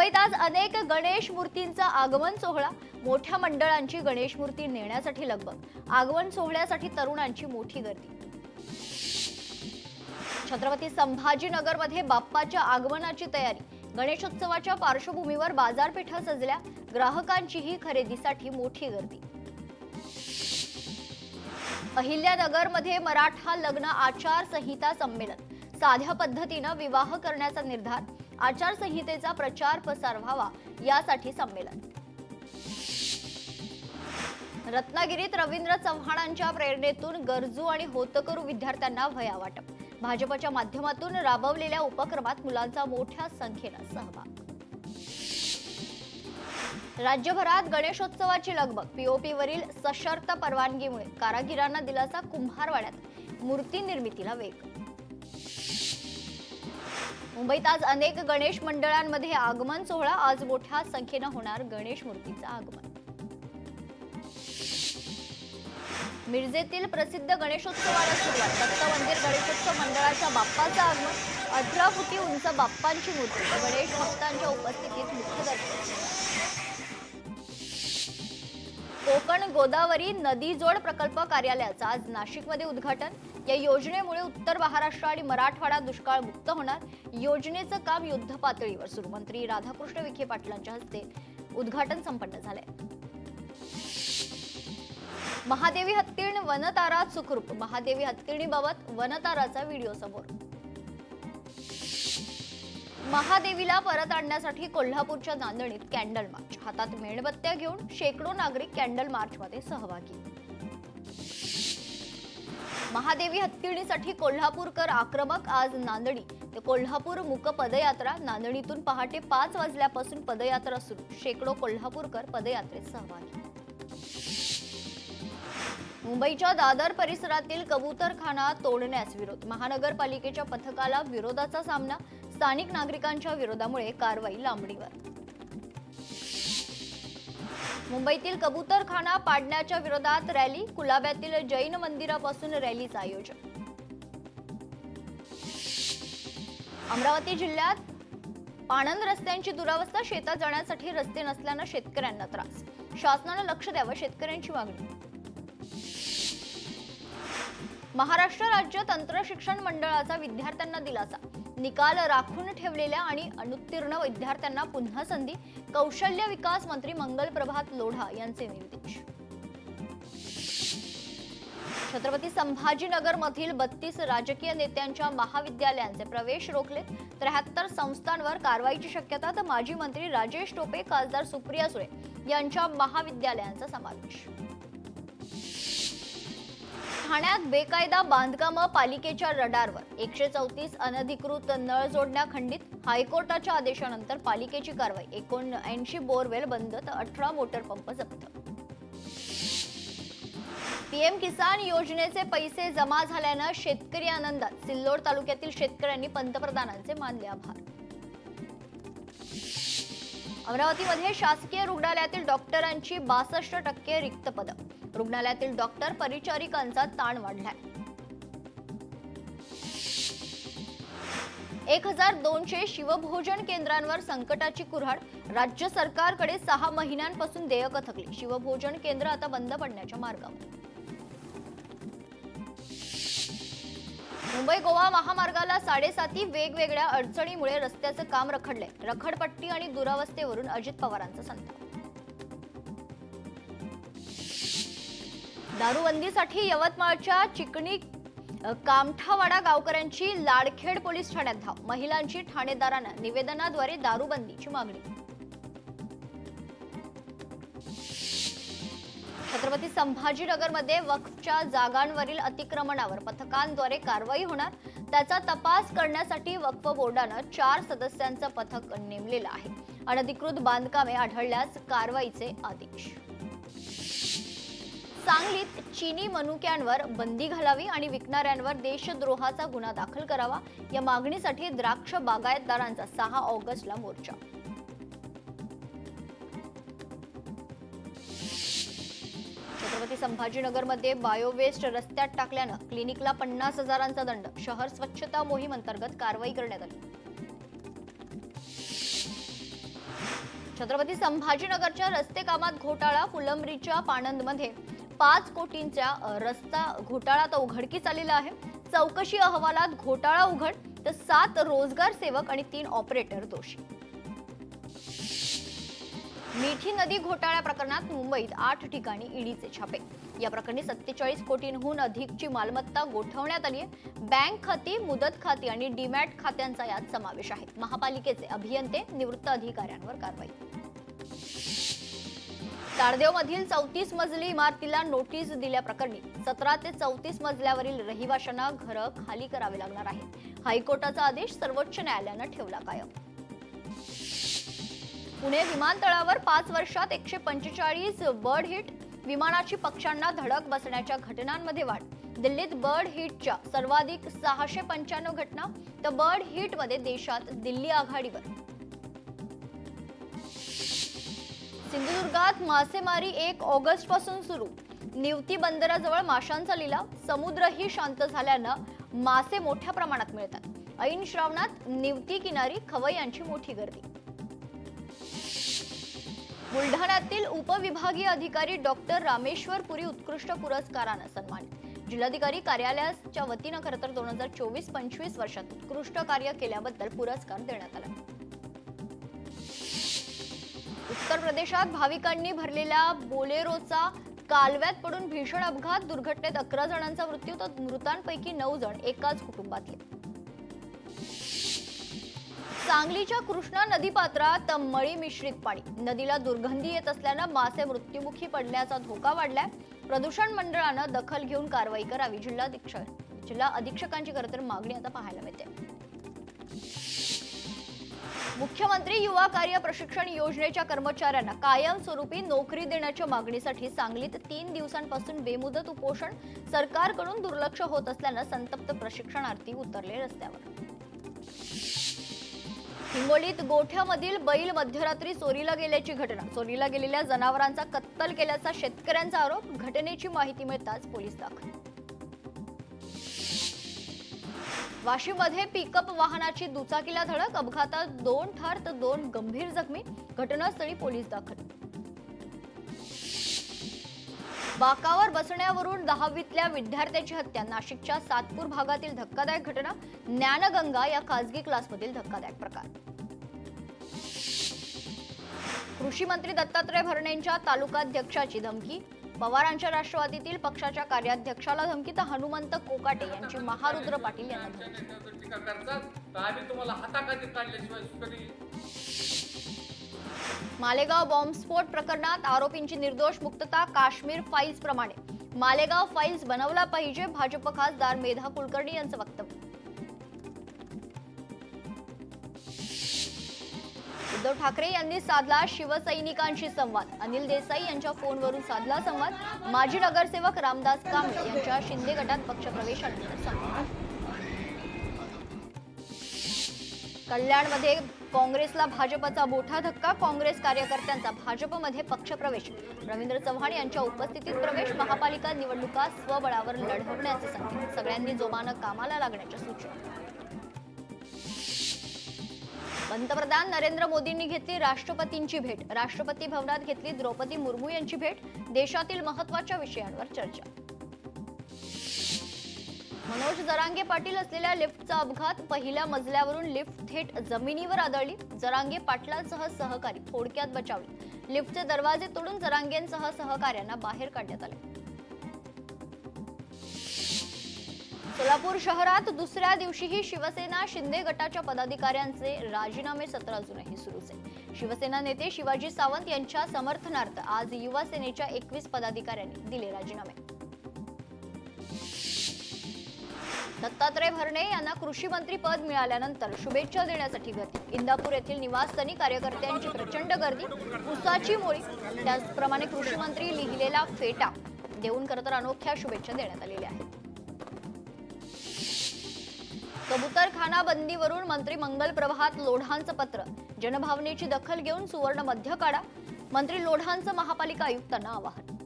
मुंबईत आज अनेक गणेश मूर्तींचा आगमन सोहळा, मोठ्या मंडळांची गणेश मूर्ती नेण्यासाठी लगबग। आगमन सोहळ्यासाठी तरुणांची मोठी गर्दी। छत्रपती संभाजीनगरमध्ये बाप्पाच्या आगमनाची तयारी। गणेशोत्सवाच्या पार्श्वभूमीवर बाजारपेठा सजल्या, ग्राहकांचीही खरेदीसाठी मोठी गर्दी। अहिल्यानगरमध्ये मराठा लग्न आचारसंहिता संमेलन, साध्या पद्धतीने विवाह करण्याचा निर्धार, आचारसंहितेचा प्रचार प्रसार व्हावा यासाठी संमेलन। रत्नागिरीत रवींद्र चव्हाणांच्या प्रेरणेतून गरजू आणि होतकरू विद्यार्थ्यांना वह्या वाटप। भाजपच्या माध्यमातून राबवलेल्या उपक्रमात मुलांचा मोठ्या संख्येने सहभाग। राज्यभरात गणेशोत्सवाची लगबग, पीओपीवरील सशर्त परवानगीमुळे कारागिरांना दिलासा, कुंभारवाड्यात मूर्ती निर्मितीला वेग। मुंबईत आज अनेक गणेश मंडळांमध्ये आगमन सोहळा, आज मोठ्या संख्येने होणार गणेश मूर्तीचं आगमन। मिरजेतील प्रसिद्ध गणेशोत्सवाला सुरुवात, दत्त मंदिर गणेशोत्सव मंडळाच्या बाप्पाचं आगमन, 18 फुटी उंच बाप्पांची मूर्ती गणेश भक्तांच्या उपस्थितीत मुख्य दर्शन। कोकण गोदावरी नदी जोड प्रकल्प कार्यालयाचं आज नाशिकमध्ये उद्घाटन। या योजनेमुळे उत्तर महाराष्ट्र आणि मराठवाडा दुष्काळ मुक्त होणार। योजनेचं काम युद्ध पातळीवर सुरू, मंत्री राधाकृष्ण विखे पाटलांच्या हस्ते उद्घाटन संपन्न झालंय। महादेवी हत्तीण वनतारात सुखरूप, महादेवी हत्तीणीबाबत वनताराचा व्हिडिओ समोर। महादेवीला परत आणण्यासाठी कोल्हापूरच्या नांदणीत कॅन्डल मार्च, हातात मेणबत्त्या घेऊन शेकडो नागरिक कॅन्डल मार्चमध्ये सहभागी। महादेवी हत्तीणीसाठी कोल्हापूरकर आक्रमक, आज नांदणी ते कोल्हापूर मूक पदयात्रा। नांदणीतून पहाटे 5 वाजल्यापासून पदयात्रा सुरू, शेकडो कोल्हापूरकर पदयात्रेत सहभागी। मुंबईच्या दादर परिसरातील कबूतरखाना तोडण्यास विरोध, महानगरपालिकेच्या पथकाला विरोधाचा सामना, स्थानिक नागरिकांच्या विरोधामुळे कारवाई लांबणीवर। मुंबईतील कबूतरखाना पाडण्याच्या विरोधात रॅली, कुलाब्यातील जैन मंदिरापासून रॅलीचं आयोजन। अमरावती जिल्ह्यात पाणंद रस्त्यांची दुरावस्था, शेतात जाण्यासाठी रस्ते नसल्यानं शेतकऱ्यांना त्रास, शासनानं लक्ष द्यावं शेतकऱ्यांची मागणी। महाराष्ट्र राज्य तंत्र शिक्षण मंडळाचा विद्यार्थ्यांना दिलासा, निकाल राखून ठेवलेल्या आणि अनुत्तीर्ण विद्यार्थ्यांना पुन्हा संधी, कौशल्य विकास मंत्री मंगल प्रभात लोढा यांचे निर्देश। छत्रपती संभाजीनगरमधील 32 राजकीय नेत्यांच्या महाविद्यालयांचे प्रवेश रोखले, 73 संस्थांवर कारवाईची शक्यता, तर माजी मंत्री राजेश टोपे, खासदार सुप्रिया सुळे यांच्या महाविद्यालयांचा समावेश। ठाण्यात बेकायदा बांधकामं पालिकेच्या रडारवर, 134 अनधिकृत नळ जोडण्या खंडित, हायकोर्टाच्या आदेशानंतर पालिकेची कारवाई, 79 बोरवेल बंद तर 18 मोटर पंप जप्त। पीएम किसान योजनेचे पैसे जमा झाल्यानं शेतकरी आनंदात, सिल्लोड तालुक्यातील शेतकऱ्यांनी पंतप्रधानांचे मानले आभार। अमरावतीमध्ये शासकीय रुग्णालयातील डॉक्टरांची 62% रिक्त पदं, रुग्णालयातील डॉक्टर परिचारिकांचा ताण वाढलाय। 1200 शिवभोजन केंद्रांवर संकटाची कुऱ्हाड, राज्य सरकारकडे 6 महिन्यांपासून देयकं थकली, शिवभोजन केंद्र आता बंद पडण्याच्या मार्गावर। मुंबई गोवा महामार्गाला 7.5 वेगवेगळ्या अडचणीमुळे रस्त्याचं काम रखडलंय, रखडपट्टी आणि दुरावस्थेवरून अजित पवारांचा संताप। दारूबंदीसाठी यवतमाळच्या चिकणी कामठावाडा गावकऱ्यांची लाडखेड पोलीस ठाण्यात धाव, महिलांची ठाणेदारांना निवेदनाद्वारे दारूबंदीची मागणी। छत्रपती संभाजीनगरमध्ये वक्फच्या जागांवरील अतिक्रमणावर पथकांद्वारे कारवाई होणार, त्याचा तपास करण्यासाठी वक्फ बोर्डानं 4 सदस्यांचं पथक नेमलेलं आहे। अनधिकृत बांधकामे आढळल्यास कारवाईचे आदेश। सांगलीत चीनी मनुक्यांवर बंदी घालावी आणि विकणाऱ्यांवर देशद्रोहाचा गुन्हा दाखल करावा, या मागणीसाठी द्राक्ष बागायतदारांचा 6 ऑगस्टला मोर्चा। छत्रपती संभाजीनगरमध्ये बायोवेस्ट रस्त्यात टाकल्यानं क्लिनिकला 50,000चा दंड, शहर स्वच्छता मोहीम अंतर्गत कारवाई करण्यात आली। छत्रपती संभाजीनगरच्या रस्ते कामात घोटाळा. फुलंब्रीच्या पाणंदमध्ये 5 कोटींचा रस्ता घोटाळा तर उघडकीस आलेला आहे. चौकशी अहवालात घोटाळा उघड, तर 7 रोजगार सेवक आणि 3 ऑपरेटर दोषी. मिठी नदी घोटाळ्या प्रकरणात मुंबईत 8 ठिकाणी ईडीचे छापे. या प्रकरणी 47 कोटींहून अधिकची मालमत्ता गोठवण्यात आली आहे. बँक खाती, मुदत खाती आणि डीमॅट खात्यांचा यात समावेश आहे. महापालिकेचे अभियंते, निवृत्त अधिकाऱ्यांवर कारवाई. ताडदेवमधील 34 मजली इमारतीला नोटीस दिल्याप्रकरणी 17 ते 34 मजल्यावरील रहिवाशांना घरं खाली करावे लागणार आहे. हायकोर्टाचा आदेश सर्वोच्च न्यायालयानं ठेवला कायम. पुणे विमानतळावर 5 वर्षात 145 बर्ड हिट. विमानाची पक्ष्यांना धडक बसण्याच्या घटनांमध्ये वाढ. दिल्लीत बर्ड हिटच्या सर्वाधिक 695 घटना, तर बर्ड हिटमध्ये देशात दिल्ली आघाडीवर. सिंधुदुर्गात मासेमारी 1 ऑगस्ट पासून सुरू. निवती बंदराजवळ माशांचा लिलाव. समुद्रही शांत झाल्यानं मासे मोठ्या प्रमाणात मिळतात. ऐन श्रावणात निवती किनारी खवय्यांची मोठी गर्दी. बुलढाण्यातील उपविभागीय अधिकारी डॉक्टर रामेश्वर पुरी उत्कृष्ट पुरस्कारानं सन्मानित. जिल्हाधिकारी कार्यालयाच्या वतीनं खरं तर 2024-25 वर्षात उत्कृष्ट कार्य केल्याबद्दल पुरस्कार देण्यात आला. उत्तर प्रदेशात भाविकांनी भरलेल्या बोलेरोचा कालव्यात पडून भीषण अपघात. दुर्घटनेत 11 जणांचा मृत्यू, तर मृतांपैकी 9 जण एकाच कुटुंबातले. सांगलीच्या कृष्णा नदीपात्रात मळी मिश्रित पाणी. नदीला दुर्गंधी येत असल्यानं मासे मृत्युमुखी पडण्याचा धोका वाढलाय. प्रदूषण मंडळानं दखल घेऊन कारवाई करावी. जिल्हा अधीक्षकांची खरं तर मागणी आता पाहायला मिळते. मुख्यमंत्री युवा कार्य प्रशिक्षण योजनेच्या कर्मचाऱ्यांना कायमस्वरूपी नोकरी देण्याच्या मागणीसाठी सांगलीत 3 दिवसांपासून बेमुदत उपोषण. सरकारकडून दुर्लक्ष होत असल्यानं संतप्त प्रशिक्षणार्थी उतरले रस्त्यावर. हिंगोलीत गोठ्यामधील बैल मध्यरात्री चोरीला गेल्याची घटना. चोरीला गेलेल्या जनावरांचा कत्तल केल्याचा शेतकऱ्यांचा आरोप. घटनेची माहिती मिळताच पोलीस दाखल. वाशीमध्ये पिकअप वाहनाची दुचाकीला धडक. अपघातात 2 ठार तर 2 गंभीर जखमी. घटनास्थळी पोलीस दाखल. बाकावर बसण्यावरून 10वीतल्या विद्यार्थ्याची हत्या. नाशिकच्या सातपूर भागातील धक्कादायक घटना. ज्ञानगंगा या खासगी क्लासमधील धक्कादायक प्रकार. कृषी मंत्री दत्तात्रय भरणेंच्या तालुकाध्यक्षाची धमकी. पवारांच्या राष्ट्रवादीतील पक्षाच्या कार्याध्यक्षाला धमकी, तर हनुमंत कोकाटे यांची महारुद्र पाटील यांना धमकी. मालेगाव बॉम्बस्फोट प्रकरणात आरोपींची निर्दोष मुक्तता. काश्मीर फाईल्स प्रमाणे मालेगाव फाईल्स बनवला पाहिजे. भाजप खासदार मेधा कुलकर्णी यांचं वक्तव्य. उद्धव ठाकरे यांनी साधला शिवसैनिकांशी संवाद. अनिल देसाई यांच्या फोनवरून साधला संवाद. माजी नगरसेवक रामदास कांबळे यांच्या शिंदे गटात पक्षप्रवेशानंतर संवाद. कल्याणमध्ये काँग्रेसला भाजपचा मोठा धक्का. काँग्रेस कार्यकर्त्यांचा भाजपमध्ये पक्षप्रवेश. रवींद्र चव्हाण यांच्या उपस्थितीत प्रवेश. महापालिका निवडणुका स्वबळावर लढवण्याचे संकेत. सगळ्यांनी जोमानं कामाला लागण्याच्या सूचना. पंतप्रधान नरेंद्र मोदींनी घेतली राष्ट्रपतींची भेट. राष्ट्रपती भवनात घेतली द्रौपदी मुर्मू यांची भेट. देशातील महत्त्वाच्या विषयांवर चर्चा. मनोज जरांगे पाटील असलेल्या लिफ्टचा अपघात. पहिल्या मजल्यावरून लिफ्ट थेट जमिनीवर आदळली. जरांगे पाटलांसह सहकारी थोडक्यात बचावले. लिफ्टचे दरवाजे तोडून जरांगेंसह सहकाऱ्यांना बाहेर काढण्यात आले. सोलापूर शहरात दुसऱ्या दिवशीही शिवसेना शिंदे गटाच्या पदाधिकाऱ्यांचे राजीनामे सत्र अजूनही सुरूच आहे. शिवसेना नेते शिवाजी सावंत यांच्या समर्थनार्थ आज युवा सेनेच्या 21 पदाधिकाऱ्यांनी दिले राजीनामे. दत्तात्रय भरणे यांना कृषी मंत्री पद मिळाल्यानंतर शुभेच्छा देण्यासाठी गर्दी. इंदापूर येथील निवासस्थानी कार्यकर्त्यांची प्रचंड गर्दी. उसाची मोळी, त्याचप्रमाणे कृषी मंत्री लिहिलेला फेटा देऊन खरं तर अनोख्या शुभेच्छा देण्यात आलेल्या आहेत. कबूतरखाना बंदीवरून मंत्री मंगल प्रभात लोढांचं पत्र. जनभावनेची दखल घेऊन सुवर्ण मध्य काढा. मंत्री लोढांचं महापालिका आयुक्तांना आवाहन.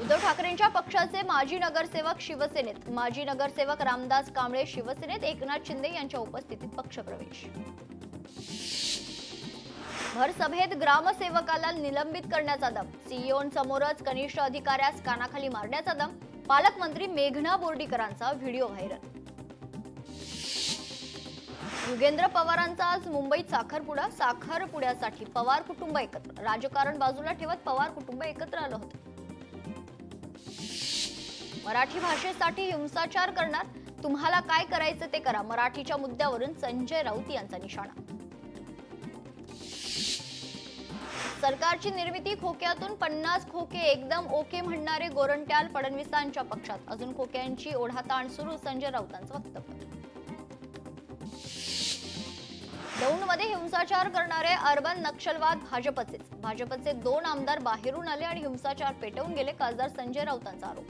उद्धव ठाकरेंच्या पक्षाचे माजी नगरसेवक शिवसेनेत. माजी नगरसेवक रामदास कांबळे शिवसेनेत. एकनाथ शिंदे यांच्या उपस्थितीत पक्षप्रवेश. भर सभेत ग्रामसेवकाला निलंबित करण्याचा दम, सीईओंसमोरच कनिष्ठ अधिकाऱ्यास कानाखाली मारण्याचा दम, पालकमंत्री मेघना बोर्डीकरांचा व्हिडिओ व्हायरल. युगेंद्र पवारांचा आज मुंबईत साखरपुड्यासाठी पवार कुटुंब एकत्र, राजकारण बाजूला ठेवत पवार कुटुंब एकत्र आलं होतं. मराठी भाषेसाठी हिंसाचार करणार, तुम्हाला काय करायचं ते करा, मराठीच्या मुद्द्यावरून संजय राऊत यांचा निशाणा. सरकारची निर्मिती खोक्यातून 50 खोके एकदम ओके म्हणणारे गोरंट्याल फडणवीसांच्या पक्षात, अजून खोक्यांची ओढाताण सुरू, संजय राऊतांचं वक्तव्य. दौंडमध्ये हिंसाचार करणारे अर्बन नक्षलवाद भाजपचे 2 आमदार बाहेरून आले आणि हिंसाचार पेटवून गेले, खासदार संजय राऊतांचा आरोप.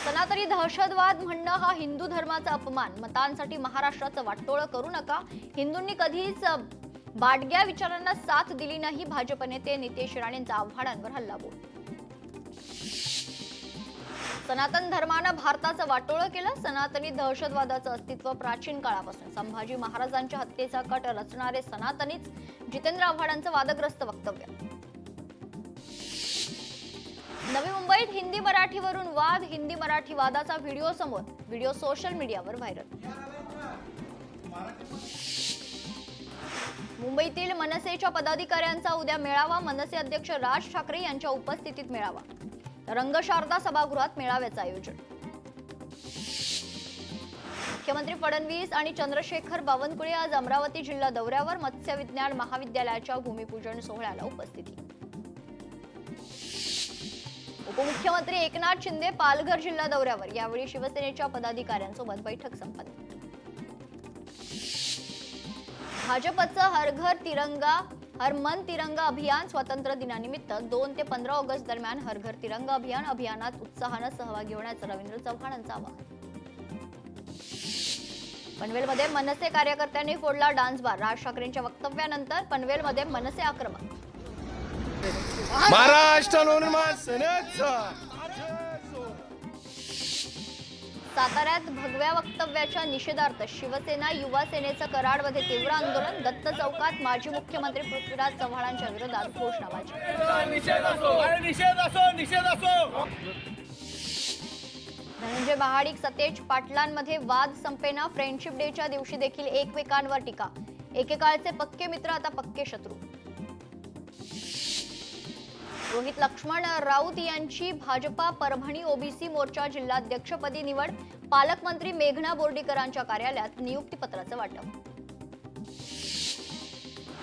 सनातनी दहशतवाद म्हणणं हा हिंदू धर्माचा अपमान, मतांसाठी महाराष्ट्राचं वाटोळं करू नका, हिंदूंनी कधीच बाडग्या विचारांना साथ दिली नाही, भाजप नेते नितेश राणेंचा आव्हाडांवर हल्लाबोल. सनातन धर्मानं भारताचं वाटोळं केलं, सनातनी दहशतवादाचं अस्तित्व प्राचीन काळापासून, संभाजी महाराजांच्या हत्येचा कट रचणारे सनातनीच, जितेंद्र आव्हाडांचं वादग्रस्त वक्तव्य. नवी मुंबईत हिंदी मराठीवरून वाद, हिंदी मराठी वादाचा व्हिडिओ समोर, व्हिडिओ सोशल मीडियावर व्हायरल. मुंबईतील मनसेच्या पदाधिकाऱ्यांचा उद्या मेळावा, मनसे अध्यक्ष राज ठाकरे यांच्या उपस्थितीत मेळावा, रंगशारदा सभागृहात मेळाव्याचं आयोजन. मुख्यमंत्री फडणवीस आणि चंद्रशेखर बावनकुळे आज अमरावती जिल्हा दौऱ्यावर, मत्स्य विज्ञान महाविद्यालयाच्या भूमिपूजन सोहळ्याला उपस्थिती. उपमुख्यमंत्री एकनाथ शिंदे पालघर जिल्हा दौऱ्यावर, यावेळी शिवसेनेच्या पदाधिकाऱ्यांसोबत बैठक संपन्न. भाजपचं हर मन तिरंगा अभियान, स्वातंत्र्य दिनानिमित्त 2 ते 15 ऑगस्ट दरम्यान हर घर तिरंगा अभियानात उत्साहानं सहभागी होण्याचं रवींद्र चव्हाणांचं आवाहन. पनवेलमध्ये मनसे कार्यकर्त्यांनी फोडला डान्स बार, राज ठाकरेंच्या वक्तव्यानंतर पनवेलमध्ये मनसे आक्रमक. महाराष्ट्र नवनिर्माण सेनेचा साताऱ्यात भगव्या वक्तव्याच्या निषेधार्थ शिवसेना युवा सेनेचं कराडमध्ये तीव्र आंदोलन, दत्त चौकात माजी मुख्यमंत्री पृथ्वीराज चव्हाणांच्या विरोधात घोषणाबाजी. धनंजय महाडिक सतेज पाटलांमध्ये वाद संपेना, फ्रेंडशिप डेच्या दिवशी देखील एकमेकांवर टीका, एकेकाळचे पक्के मित्र आता पक्के शत्रू. रोहित लक्ष्मण राऊत यांची भाजपा परभणी ओबीसी मोर्चा जिल्हाध्यक्षपदी निवड, पालकमंत्री मेघना बोर्डीकरांच्या कार्यालयात नियुक्तीपत्राचं वाटप.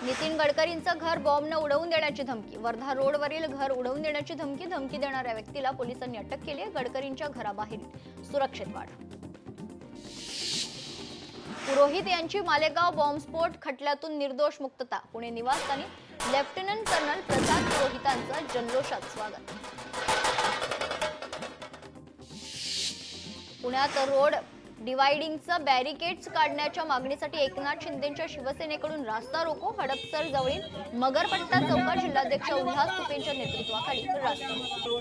नितीन गडकरींचं घर बॉम्बनं उडवून देण्याची धमकी, वर्धा रोडवरील घर उडवून देण्याची धमकी देणाऱ्या व्यक्तीला पोलिसांनी अटक केली आहे. गडकरींच्या घराबाहेर सुरक्षेत वाढ. पुरोहित यांची मालेगाव बॉम्बस्फोट खटल्यातून निर्दोष मुक्तता, पुणे निवासस्थानी लेफ्टनंट कर्नल प्रसाद पुरोहितांचं जल्लोषात स्वागत. पुण्यात रोड डिवायडिंगचं बॅरिकेड्स काढण्याच्या मागणीसाठी एकनाथ शिंदेच्या शिवसेनेकडून रास्ता रोको, हडपसर जवळील मगरपट्टा चौकात जिल्हाध्यक्ष उल्हास तुपेंच्या नेतृत्वाखाली रास्ता रोको.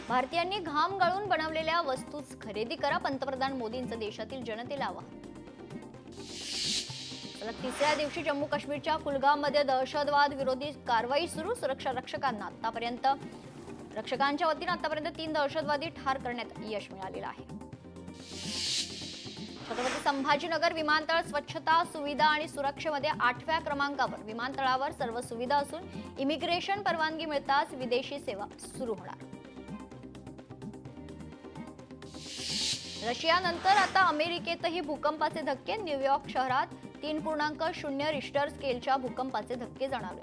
भारतीयांनी घाम गाळून बनवलेल्या वस्तूच खरेदी करा, पंतप्रधान मोदींचं देशातील जनतेला आवाहन. तिसऱ्या दिवशी जम्मू काश्मीरच्या कुलगाममध्ये दहशतवाद विरोधी कारवाई सुरू, सुरक्षा रक्षकांच्या वतीनं आतापर्यंत 3 दहशतवादी ठार करण्यात यश मिळालेलं आहे. छत्रपती संभाजीनगर विमानतळ स्वच्छता, सुविधा आणि सुरक्षेमध्ये 8व्या क्रमांकावर, विमानतळावर सर्व सुविधा असून इमिग्रेशन परवानगी मिळताच विदेशी सेवा सुरू होणार. रशियानंतर आता अमेरिकेतही भूकंपाचे धक्के, न्यूयॉर्क शहरात 3.0 रिश्टर स्केलच्या भूकंपाचे धक्के जाणवले.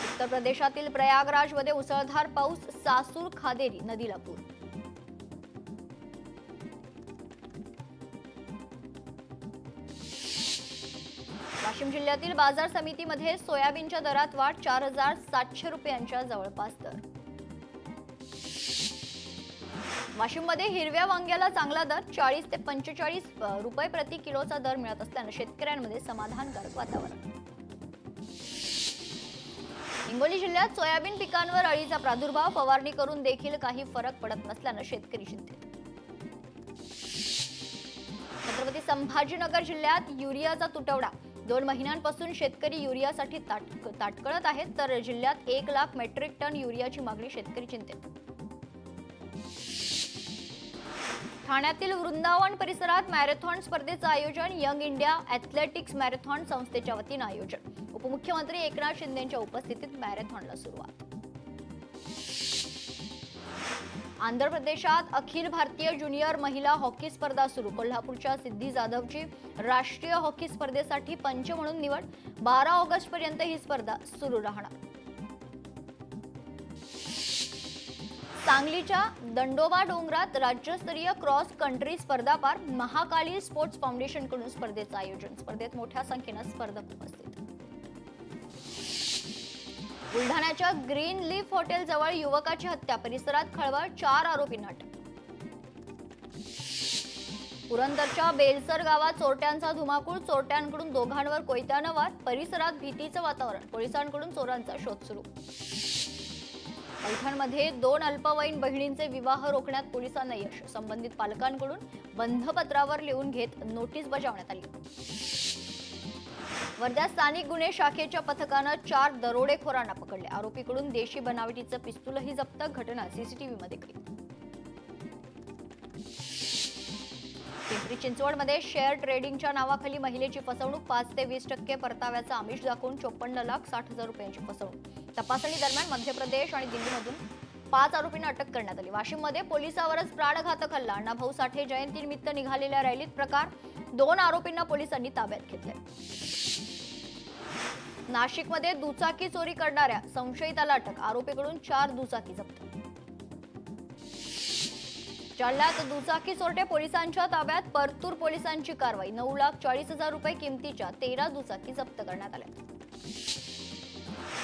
उत्तर प्रदेशातील प्रयागराजमध्ये मुसळधार पाऊस, सासूर खादेरी नदीला पूर. वाशिम जिल्ह्यातील बाजार समितीमध्ये सोयाबीनच्या दरात वाढ, 4,700 रुपयांच्या जवळपास दर. वाशिममध्ये हिरव्या वांग्याला चांगला दर, 40 ते 45 रुपये प्रति किलोचा दर मिळत असल्याने शेतकऱ्यांमध्ये समाधानकारक वातावरण. हिंगोली जिल्ह्यात सोयाबीन पिकांवर अळीचा प्रादुर्भाव, फवारणी करून देखील काही फरक पडत नसल्यानं शेतकरी चिंतेत. छत्रपती संभाजीनगर जिल्ह्यात युरियाचा तुटवडा, 2 महिन्यांपासून शेतकरी युरियासाठी ताटकळत आहेत, तर जिल्ह्यात 1 लाख मेट्रिक टन युरियाची मागणी, शेतकरी चिंतेत. ठाण्यातील वृंदावन परिसरात मॅरेथॉन स्पर्धेचं आयोजन, यंग इंडिया ॲथलेटिक्स मॅरेथॉन संस्थेच्या वतीनं आयोजन. उपमुख्यमंत्री एकनाथ शिंदेंच्या उपस्थितीत मॅरेथॉनला सुरुवात. आंध्र प्रदेशात अखिल भारतीय ज्युनियर महिला हॉकी स्पर्धा सुरू, कोल्हापूरच्या सिद्धी जाधवची राष्ट्रीय हॉकी स्पर्धेसाठी पंच म्हणून निवड. 12 ऑगस्टपर्यंत ही स्पर्धा सुरू राहणार. सांगलीच्या दंडोबा डोंगरात राज्यस्तरीय क्रॉस कंट्री स्पर्धा पार, महाकाली स्पोर्ट्स फाउंडेशनकडून स्पर्धेचं आयोजन. स्पर्धेत मोठ्या संख्येनं स्पर्धक उपस्थित. बुलढाण्याच्या ग्रीन लीफ हॉटेल जवळ युवकाची हत्या, परिसरात खळबळ, 4 आरोपींना अटक. पुरंदरच्या बेलसर गावात चोरट्यांचा धुमाकूळ, चोरट्यांकडून दोघांवर कोयत्यानं वार, परिसरात भीतीचं वातावरण, पोलिसांकडून चोरांचा शोध सुरू. पैठणमध्ये 2 अल्पवयीन बहिणींचे विवाह रोखण्यात पोलिसांना यश, संबंधित पालकांकडून बंधपत्रावर लिहून घेत नोटीस बजावण्यात आली. वर्ध्यात स्थानिक गुन्हे शाखेच्या पथकानं 4 दरोडेखोरांना पकडले, आरोपीकडून देशी बनावटीचं पिस्तूलही जप्त, घटना सीसीटीव्हीमध्ये कैद. पिंपरी चिंचवडमध्ये शेअर ट्रेडिंगच्या नावाखाली महिलेची फसवणूक, 5 ते 20% परताव्याचा आमिष दाखवून 54,60,000 रुपयांची फसवणूक. तपासणी दरम्यान मध्य प्रदेश आणि दिल्लीमधून 5 आरोपींना अटक करण्यात आली. वाशिममध्ये पोलिसावरच प्राणघातक हल्ला, अण्णाभाऊ साठे जयंतीनिमित्त निघालेल्या रॅलीत प्रकार, 2 आरोपींना पोलिसांनी ताब्यात घेतले. नाशिकमध्ये दुचाकी चोरी करणाऱ्या संशयिताला अटक, आरोपीकडून 4 दुचाकी जप्त. जालन्यात दुचाकी चोरटे पोलिसांच्या ताब्यात, परतूर पोलिसांची कारवाई, 9,40,000 रुपये किमतीच्या 13 दुचाकी जप्त करण्यात आल्या.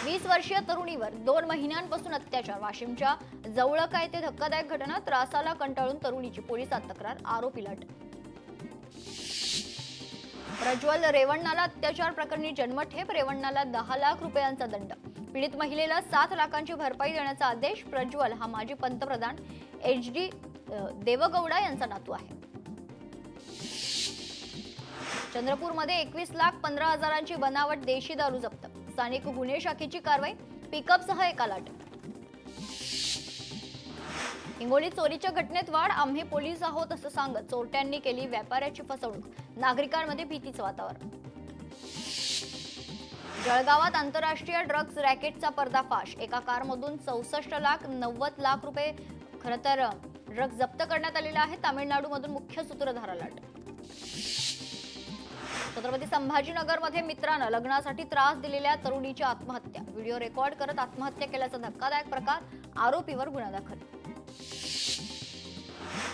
20 वर्षीय तरुणीवर 2 महिन्यांपासून अत्याचार, वाशिमच्या जवळका येथे धक्कादायक घटना, त्रासाला कंटाळून तरुणीची पोलिसात तक्रार, आरोपीला अटक. प्रज्वल रेवण्णाला अत्याचार प्रकरणी जन्मठेप, रेवण्णाला 10 लाख रुपयांचा दंड, पीडित महिलेला 7 लाखांची भरपाई देण्याचा आदेश. प्रज्वल हा माजी पंतप्रधान HD देवगौडा यांचा नातू आहे. चंद्रपूरमध्ये 21,15,000ची बनावट देशी दारू जप्त, स्थानिक गुन्हे शाखेची कारवाई, पिकअपसह एकाला अटक. हिंगोली चोरीच्या घटनेत वाढ, आम्ही पोलीस आहोत असं सांगत चोरट्यांनी केली व्यापाऱ्याची फसवणूक, नागरिकांमध्ये भीतीचं वातावरण. जळगावात आंतरराष्ट्रीय ड्रग्ज रॅकेटचा पर्दाफाश, एका कारमधून 64,90,00,000 रुपये खरं तर ड्रग्ज जप्त करण्यात आलेला आहे. तामिळनाडूमधून मुख्य सूत्रधाराला अटक. छत्रपती संभाजीनगरमध्ये मित्रानं लग्नासाठी त्रास दिलेल्या तरुणीची आत्महत्या, व्हिडिओ रेकॉर्ड करत आत्महत्या केल्याचा धक्कादायक प्रकार, आरोपीवर गुन्हा दाखल.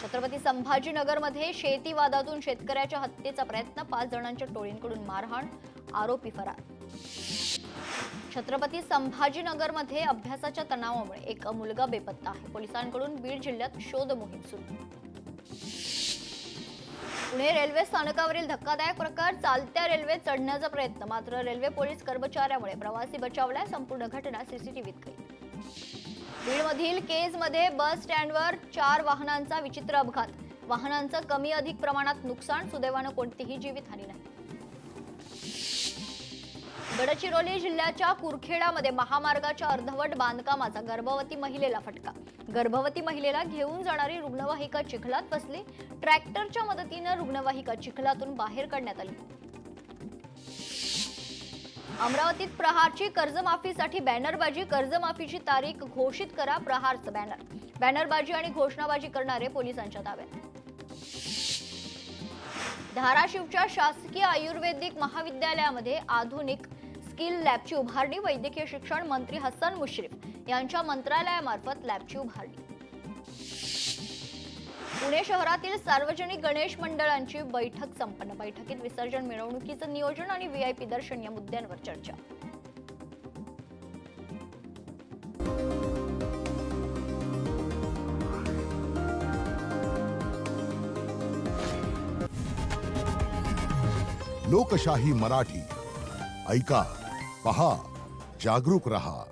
छत्रपती संभाजीनगरमध्ये शेती वादातून शेतकऱ्याच्या हत्येचा प्रयत्न, 5 जणांच्या टोळींकडून मारहाण, आरोपी फरार. छत्रपती संभाजीनगरमध्ये अभ्यासाच्या तणावामुळे एक मुलगा बेपत्ता आहे, पोलिसांकडून बीड जिल्ह्यात शोध मोहीम सुरू. पुणे रेल्वे स्थानकावरील धक्कादायक प्रकार, चालत्या रेल्वेत चढण्याचा प्रयत्न, मात्र रेल्वे पोलीस कर्मचाऱ्यामुळे प्रवासी बचावला, संपूर्ण घटना सीसीटीव्हीत कैद. बीडमधील केजमध्ये बस स्टँडवर 4 वाहनांचा विचित्र अपघात, वाहनांचं कमी अधिक प्रमाणात नुकसान, सुदैवानं कोणतीही जीवितहानी नाही. गडचिरोली जिल्ह्याच्या कुरखेडामध्ये महामार्गाच्या अर्धवट बांधकामाचा गर्भवती महिलेला फटका, गर्भवती महिलेला घेऊन जाणारी रुग्णवाहिका चिखलात फसली, ट्रॅक्टरच्या मदतीने रुग्णवाहिका चिखलातून बाहेर काढण्यात आली. अमरावतीत प्रहारची कर्जमाफीसाठी बॅनरबाजी, कर्जमाफीची तारीख घोषित करा, प्रहारचं बॅनर, बॅनरबाजी आणि घोषणाबाजी करणारे पोलिसांच्या ताब्यात. धाराशिवच्या शासकीय आयुर्वेदिक महाविद्यालयामध्ये आधुनिक स्किल लॅबची उभारणी, वैद्यकीय शिक्षण मंत्री हसन मुश्रीफ यांच्या मंत्रालयामार्फत लॅबची उभारणी. पुणे शहरातील सार्वजनिक गणेश मंडळांची बैठक संपन्न, बैठकीत विसर्जन मिरवणुकीचं नियोजन आणि VIP दर्शन या मुद्द्यांवर चर्चा. लोकशाही मराठी ऐका, पहा, जागरूक रहा.